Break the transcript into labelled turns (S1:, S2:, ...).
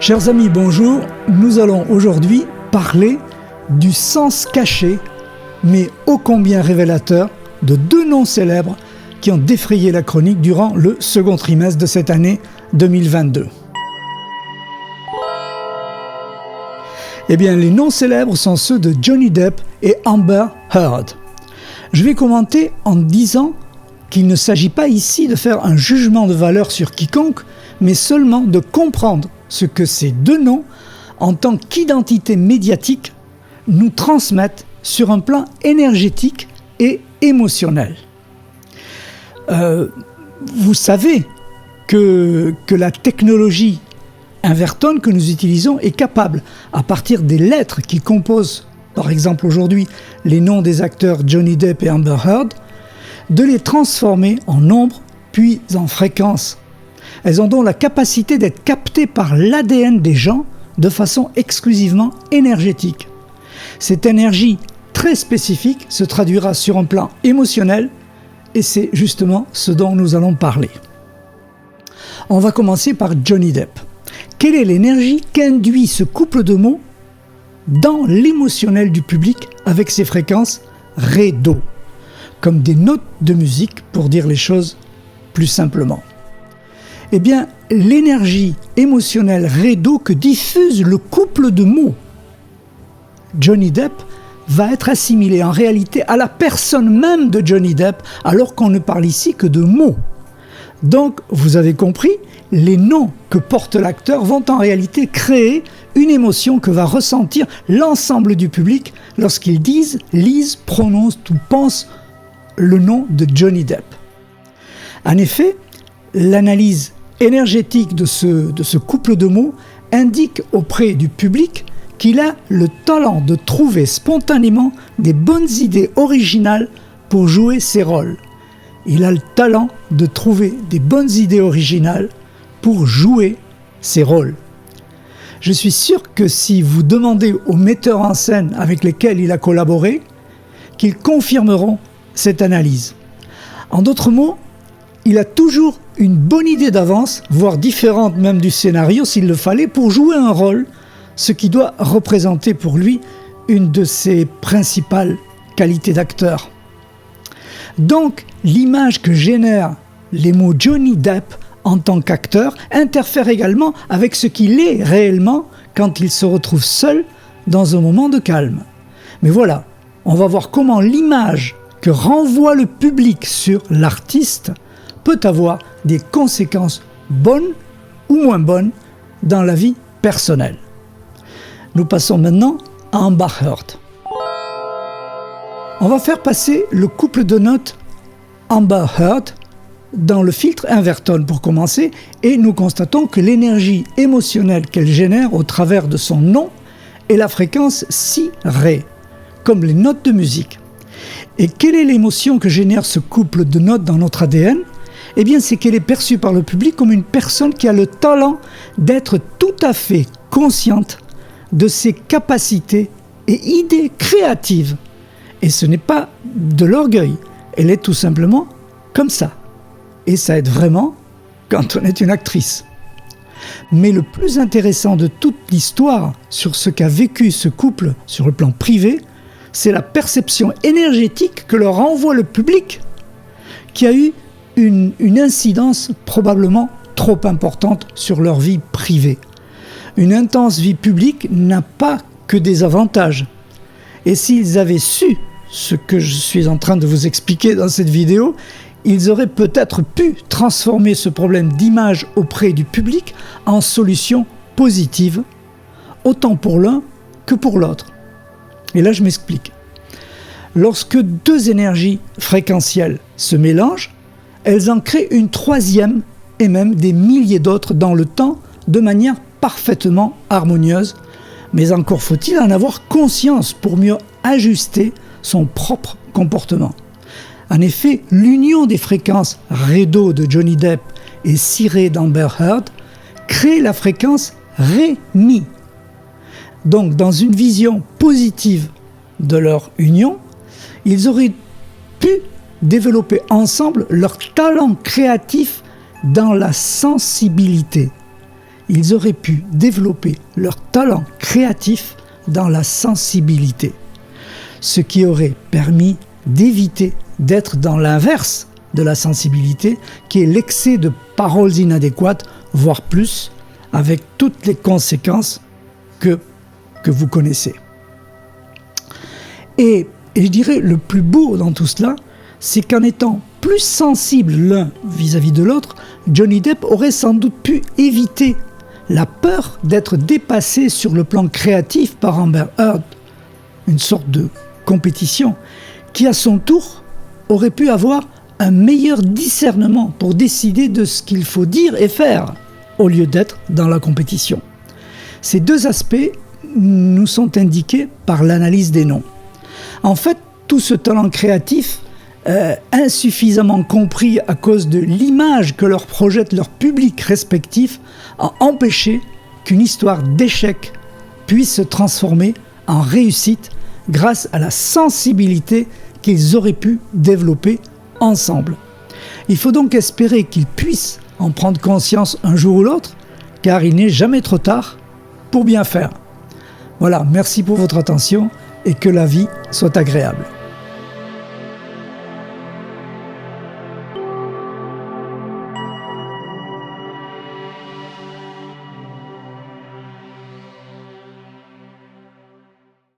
S1: Chers amis, bonjour. Nous allons aujourd'hui parler du sens caché, mais ô combien révélateur, de deux noms célèbres qui ont défrayé la chronique durant le second trimestre de cette année 2022. Eh bien, les noms célèbres sont ceux de Johnny Depp et Amber Heard. Je vais commenter en disant qu'il ne s'agit pas ici de faire un jugement de valeur sur quiconque, mais seulement de comprendre ce que ces deux noms, en tant qu'identité médiatique, nous transmettent sur un plan énergétique et émotionnel. Vous savez que la technologie Invertone que nous utilisons est capable, à partir des lettres qui composent, par exemple aujourd'hui, les noms des acteurs Johnny Depp et Amber Heard, de les transformer en nombres puis en fréquences. Elles ont donc la capacité d'être captées par l'ADN des gens de façon exclusivement énergétique. Cette énergie très spécifique se traduira sur un plan émotionnel et c'est justement ce dont nous allons parler. On va commencer par Johnny Depp. Quelle est l'énergie qu'induit ce couple de mots dans l'émotionnel du public avec ses fréquences Ré-Do, comme des notes de musique pour dire les choses plus simplement? Eh bien, l'énergie émotionnelle Ré-Do que diffuse le couple de mots Johnny Depp va être assimilée en réalité à la personne même de Johnny Depp, alors qu'on ne parle ici que de mots. Donc, vous avez compris, les noms que porte l'acteur vont en réalité créer une émotion que va ressentir l'ensemble du public lorsqu'ils disent, lisent, prononcent ou pensent le nom de Johnny Depp. En effet, l'analyse énergétique de ce couple de mots indique auprès du public qu'il a le talent de trouver spontanément des bonnes idées originales pour jouer ses rôles. Il a le talent de trouver des bonnes idées originales pour jouer ses rôles. Je suis sûr que si vous demandez aux metteurs en scène avec lesquels il a collaboré, qu'ils confirmeront cette analyse. En d'autres mots, il a toujours une bonne idée d'avance, voire différente même du scénario s'il le fallait, pour jouer un rôle, ce qui doit représenter pour lui une de ses principales qualités d'acteur. Donc, l'image que génèrent les mots Johnny Depp en tant qu'acteur interfère également avec ce qu'il est réellement quand il se retrouve seul dans un moment de calme. Mais voilà, on va voir comment l'image que renvoie le public sur l'artiste peut avoir des conséquences bonnes ou moins bonnes dans la vie personnelle. Nous passons maintenant à Amber Heard. On va faire passer le couple de notes Amber Heard dans le filtre Invertone pour commencer et nous constatons que l'énergie émotionnelle qu'elle génère au travers de son nom est la fréquence Si-Ré, comme les notes de musique. Et quelle est l'émotion que génère ce couple de notes dans notre ADN ? Eh bien, c'est qu'elle est perçue par le public comme une personne qui a le talent d'être tout à fait consciente de ses capacités et idées créatives. Et ce n'est pas de l'orgueil, elle est tout simplement comme ça. Et ça aide vraiment quand on est une actrice. Mais le plus intéressant de toute l'histoire sur ce qu'a vécu ce couple sur le plan privé, c'est la perception énergétique que leur renvoie le public, qui a eu une incidence probablement trop importante sur leur vie privée. Une intense vie publique n'a pas que des avantages. Et s'ils avaient su ce que je suis en train de vous expliquer dans cette vidéo, ils auraient peut-être pu transformer ce problème d'image auprès du public en solution positive, autant pour l'un que pour l'autre. Et là, je m'explique. Lorsque deux énergies fréquentielles se mélangent, elles en créent une troisième et même des milliers d'autres dans le temps de manière parfaitement harmonieuse, mais encore faut-il en avoir conscience pour mieux ajuster son propre comportement. En effet, l'union des fréquences Ré-Do de Johnny Depp et Si-Ré d'Amber Heard crée la fréquence Ré-Mi. Donc, dans une vision positive de leur union, ils auraient pu développer ensemble leur talent créatif dans la sensibilité. ils auraient pu développer leur talent créatif dans la sensibilité, ce qui aurait permis d'éviter d'être dans l'inverse de la sensibilité, qui est l'excès de paroles inadéquates, voire plus, avec toutes les conséquences que vous connaissez. Et je dirais, le plus beau dans tout cela, c'est qu'en étant plus sensible l'un vis-à-vis de l'autre, Johnny Depp aurait sans doute pu éviter la peur d'être dépassé sur le plan créatif par Amber Heard, une sorte de compétition, qui à son tour aurait pu avoir un meilleur discernement pour décider de ce qu'il faut dire et faire, au lieu d'être dans la compétition. Ces deux aspects nous sont indiqués par l'analyse des noms. En fait, tout ce talent créatif, insuffisamment compris à cause de l'image que leur projettent leurs publics respectifs, a empêché qu'une histoire d'échec puisse se transformer en réussite grâce à la sensibilité qu'ils auraient pu développer ensemble. Il faut donc espérer qu'ils puissent en prendre conscience un jour ou l'autre, car il n'est jamais trop tard pour bien faire. Voilà, merci pour votre attention et que la vie soit agréable.